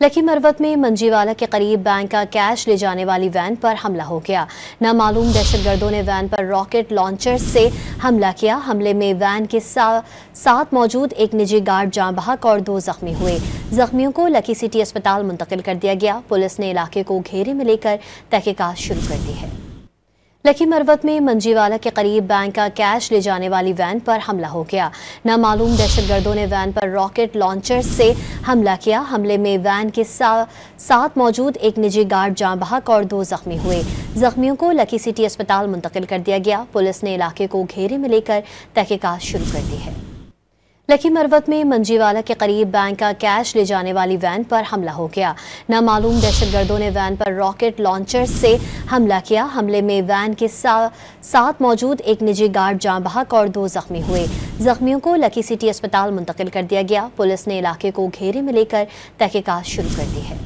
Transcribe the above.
Lucky Marwat में मंजीवाला के करीब बैंक का कैश ले जाने वाली वैन पर हमला हो गया। नामालूम दहशतगर्दों ने वैन पर रॉकेट लॉन्चर से हमला किया। हमले में वैन के साथ मौजूद एक निजी गार्ड जान बहक और 2 जख्मी हुए। जख्मियों को लकी सिटी अस्पताल मुंतकिल कर दिया गया। पुलिस ने इलाके को घेरे में लेकर तहकीकात शुरू कर दी है। लकी मरवत में मंजीवाला के करीब बैंक का कैश ले जाने वाली वैन पर हमला हो गया। नामालूम दहशतगर्दों ने वैन पर रॉकेट लॉन्चर से हमला किया। हमले में वैन के साथ मौजूद एक निजी गार्ड जान बहक और 2 जख्मी हुए। जख्मियों को लकी सिटी अस्पताल मुंतकिल कर दिया गया। पुलिस ने इलाके को घेरे में लेकर तहकीकात शुरू कर दी है। लकी मरवत में मंजीवाला के करीब बैंक का कैश ले जाने वाली वैन पर हमला हो गया। नामालूम दहशतगर्दों ने वैन पर रॉकेट लॉन्चर से हमला किया। हमले में वैन के साथ मौजूद एक निजी गार्ड जान बहक और 2 जख्मी हुए। जख्मियों को लकी सिटी अस्पताल मुंतकिल कर दिया गया। पुलिस ने इलाके को घेरे में लेकर तहकीकात शुरू कर दी है।